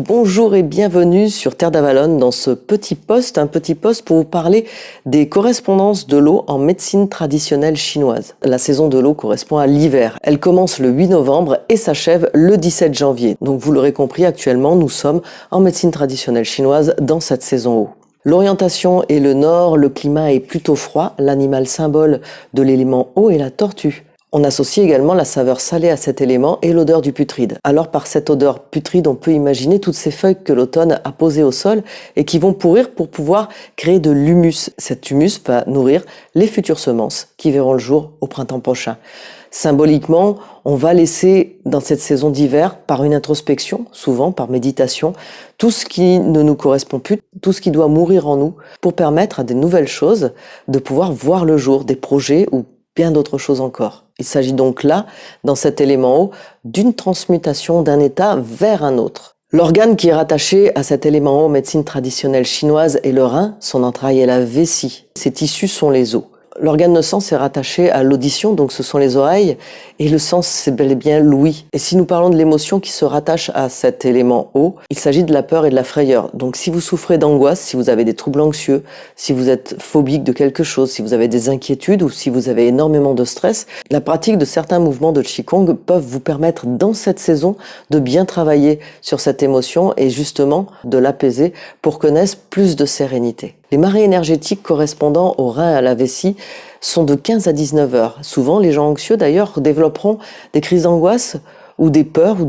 bonjour et bienvenue sur Terre d'Avalon dans ce petit post pour vous parler des correspondances de l'eau en médecine traditionnelle chinoise. La saison de l'eau correspond à l'hiver. Elle commence le 8 novembre et s'achève le 17 janvier. Donc vous l'aurez compris, actuellement nous sommes en médecine traditionnelle chinoise dans cette saison eau. L'orientation est le nord, le climat est plutôt froid, l'animal symbole de l'élément eau est la tortue. On associe également la saveur salée à cet élément et l'odeur du putride. Alors par cette odeur putride, on peut imaginer toutes ces feuilles que l'automne a posées au sol et qui vont pourrir pour pouvoir créer de l'humus. Cet humus va nourrir les futures semences qui verront le jour au printemps prochain. Symboliquement, on va laisser dans cette saison d'hiver, par une introspection, souvent par méditation, tout ce qui ne nous correspond plus, tout ce qui doit mourir en nous, pour permettre à des nouvelles choses de pouvoir voir le jour, des projets ou bien d'autres choses encore. Il s'agit donc là, dans cet élément eau, d'une transmutation d'un état vers un autre. L'organe qui est rattaché à cet élément eau en médecine traditionnelle chinoise est le rein, son entraille est la vessie. Ses tissus sont les os. L'organe de sens est rattaché à l'audition, donc ce sont les oreilles, et le sens c'est bel et bien l'ouïe. Et si nous parlons de l'émotion qui se rattache à cet élément eau, il s'agit de la peur et de la frayeur. Donc si vous souffrez d'angoisse, si vous avez des troubles anxieux, si vous êtes phobique de quelque chose, si vous avez des inquiétudes ou si vous avez énormément de stress, la pratique de certains mouvements de Qigong peuvent vous permettre dans cette saison de bien travailler sur cette émotion et justement de l'apaiser pour connaître plus de sérénité. Les marées énergétiques correspondant au rein et à la vessie sont de 15 à 19 heures. Souvent, les gens anxieux d'ailleurs développeront des crises d'angoisse ou des peurs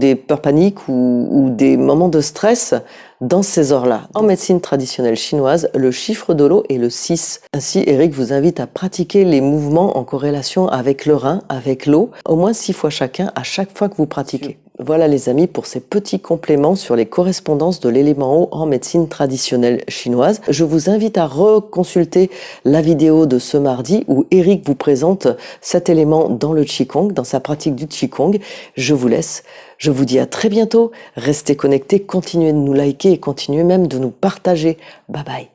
paniques ou des moments de stress dans ces heures-là. En médecine traditionnelle chinoise, le chiffre de l'eau est le 6. Ainsi, Eric vous invite à pratiquer les mouvements en corrélation avec le rein, avec l'eau, au moins 6 fois chacun à chaque fois que vous pratiquez. Voilà les amis pour ces petits compléments sur les correspondances de l'élément eau en médecine traditionnelle chinoise. Je vous invite à reconsulter la vidéo de ce mardi où Eric vous présente cet élément dans le Qigong, dans sa pratique du Qigong. Je vous laisse. Je vous dis à très bientôt. Restez connectés, continuez de nous liker et continuez même de nous partager. Bye bye.